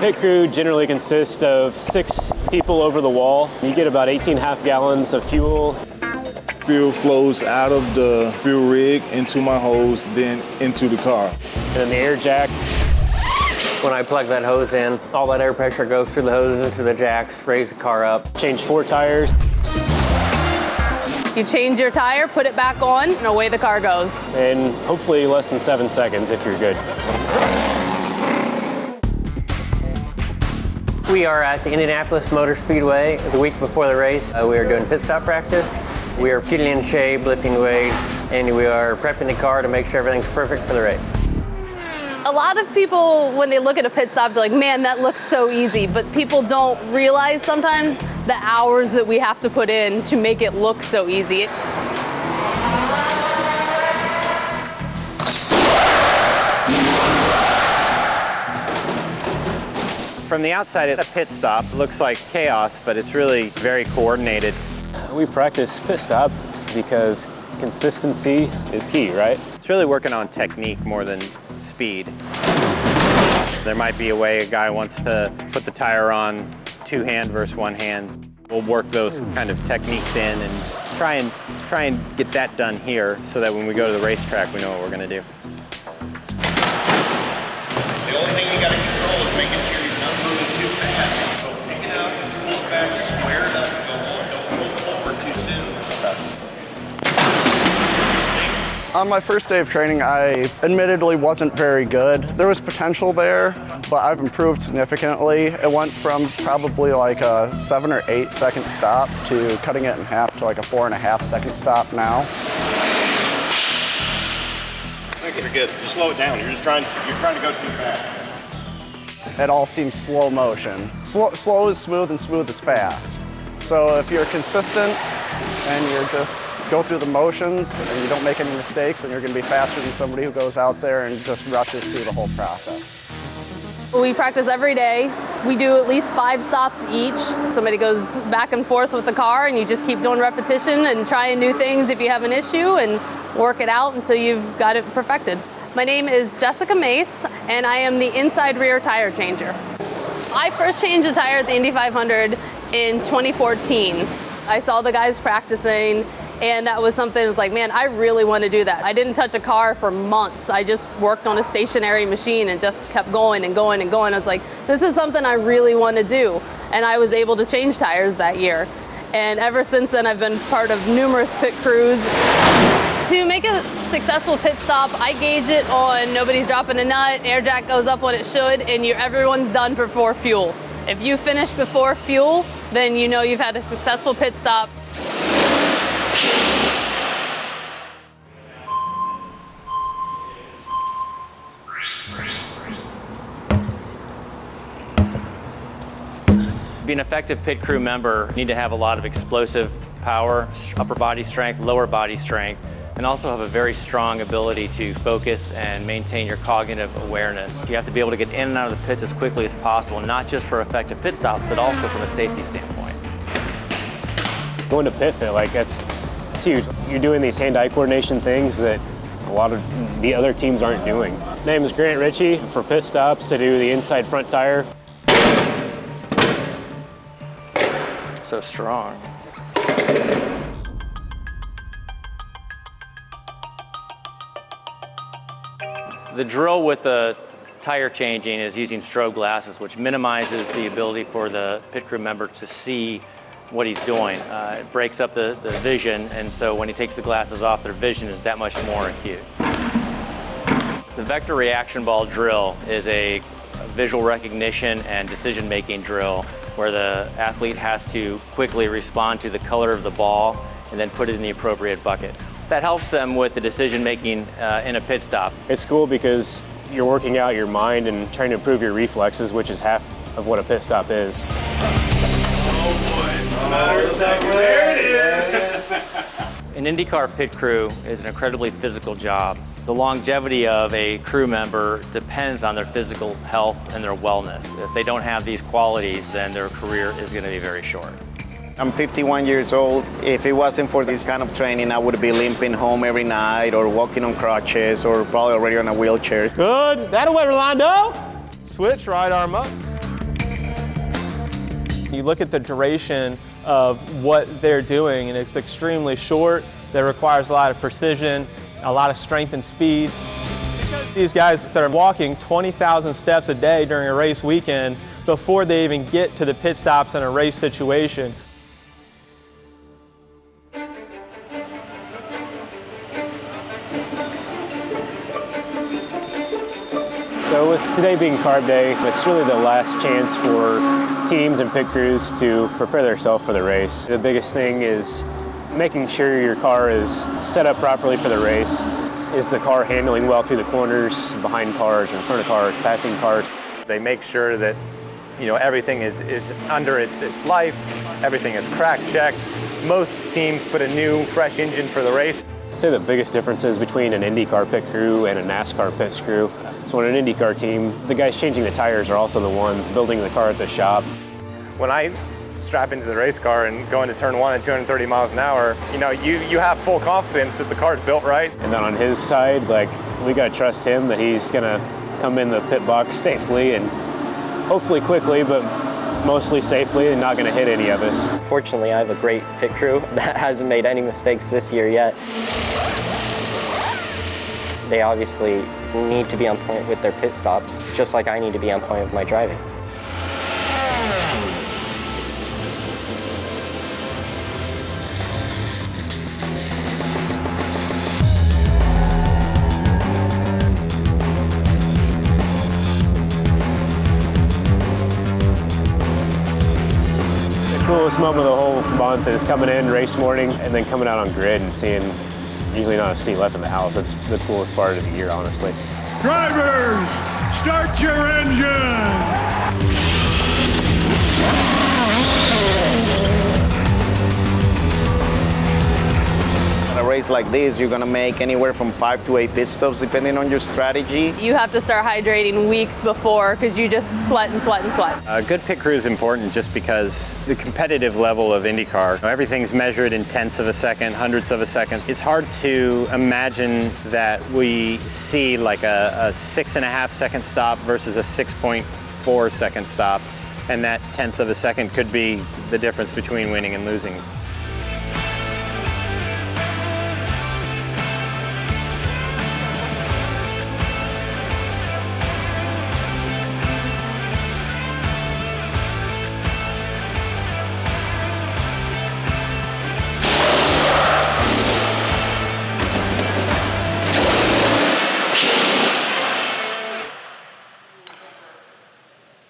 Pit crew generally consists of 6 people over the wall. You get about 18.5 gallons of fuel. Fuel flows out of the fuel rig into my hose, then into the car. And then the air jack. When I plug that hose in, all that air pressure goes through the hoses into the jacks, raise the car up. Change 4 tires. You change your tire, put it back on, and away the car goes. And hopefully less than 7 seconds if you're good. We are at the Indianapolis Motor Speedway. The week before the race, we are doing pit stop practice. We are getting in shape, lifting weights, and we are prepping the car to make sure everything's perfect for the race. A lot of people, when they look at a pit stop, they're like, man, that looks so easy. But people don't realize sometimes the hours that we have to put in to make it look so easy. From the outside, a pit stop looks like chaos, but it's really very coordinated. We practice pit stops because consistency is key, right? It's really working on technique more than speed. There might be a way a guy wants to put the tire on 2 hand versus 1 hand. We'll work those kind of techniques in and try and get that done here so that when we go to the racetrack, we know what we're going to do. The only thing you got to control is making sure you're not moving too fast. So pick it up, pull it back, square it up, and go on. Don't pull forward too soon. On my first day of training, I admittedly wasn't very good. There was potential there, but I've improved significantly. It went from probably like a 7 or 8 second stop to cutting it in half to like a 4.5 second stop now. I think you're good. Just slow it down. You're trying to go too fast. It all seems slow motion. Slow is smooth and smooth is fast. So if you're consistent and you're just go through the motions and you don't make any mistakes, and you're going to be faster than somebody who goes out there and just rushes through the whole process. We practice every day. We do at least 5 stops each. Somebody goes back and forth with the car, and you just keep doing repetition and trying new things if you have an issue and work it out until you've got it perfected. My name is Jessica Mace, and I am the inside rear tire changer. I first changed a tire at the Indy 500 in 2014. I saw the guys practicing, and that was something that was like, man, I really want to do that. I didn't touch a car for months. I just worked on a stationary machine and just kept going and going and going. I was like, this is something I really want to do. And I was able to change tires that year. And ever since then, I've been part of numerous pit crews. To make a successful pit stop, I gauge it on nobody's dropping a nut, air jack goes up when it should, and everyone's done before fuel. If you finish before fuel, then you know you've had a successful pit stop. To be an effective pit crew member, you need to have a lot of explosive power, upper body strength, lower body strength, and also have a very strong ability to focus and maintain your cognitive awareness. You have to be able to get in and out of the pits as quickly as possible, not just for effective pit stops, but also from a safety standpoint. Going to PitFit, like it's huge. You're doing these hand-eye coordination things that a lot of the other teams aren't doing. My name is Grant Ritchie. For pit stops, I do the inside front tire. So strong. The drill with the tire changing is using strobe glasses, which minimizes the ability for the pit crew member to see what he's doing. It breaks up the vision, and so when he takes the glasses off, their vision is that much more acute. The vector reaction ball drill is a visual recognition and decision-making drill where the athlete has to quickly respond to the color of the ball and then put it in the appropriate bucket. That helps them with the decision-making in a pit stop. It's cool because you're working out your mind and trying to improve your reflexes, which is half of what a pit stop is. There it is. An IndyCar pit crew is an incredibly physical job. The longevity of a crew member depends on their physical health and their wellness. If they don't have these qualities, then their career is going to be very short. I'm 51 years old. If it wasn't for this kind of training, I would be limping home every night or walking on crutches or probably already on a wheelchair. Good. That away, Rolando. Switch, right arm up. You look at the duration of what they're doing, and it's extremely short. That requires a lot of precision, a lot of strength and speed. These guys that are walking 20,000 steps a day during a race weekend before they even get to the pit stops in a race situation. So with today being Carb Day, it's really the last chance for teams and pit crews to prepare themselves for the race. The biggest thing is making sure your car is set up properly for the race. Is the car handling well through the corners, behind cars, in front of cars, passing cars? They make sure that everything is under its life, everything is crack checked. Most teams put a new, fresh engine for the race. I'd say the biggest differences between an IndyCar pit crew and a NASCAR pit crew. So on an IndyCar team, the guys changing the tires are also the ones building the car at the shop. When I strap into the race car and go into turn 1 at 230 miles an hour, you have full confidence that the car's built right. And then on his side, we gotta trust him that he's gonna come in the pit box safely and hopefully quickly, but mostly safely and not gonna hit any of us. Fortunately, I have a great pit crew that hasn't made any mistakes this year yet. They obviously need to be on point with their pit stops, just like I need to be on point with my driving. The coolest moment of the whole month is coming in race morning and then coming out on grid and seeing usually not a seat left in the house. That's the coolest part of the year, honestly. Drivers, start your engines! In a race like this, you're gonna make anywhere from 5 to 8 pit stops depending on your strategy. You have to start hydrating weeks before because you just sweat and sweat and sweat. A good pit crew is important just because the competitive level of IndyCar, everything's measured in tenths of a second, hundredths of a second. It's hard to imagine that we see like a 6.5 second stop versus a 6.4 second stop, and that tenth of a second could be the difference between winning and losing.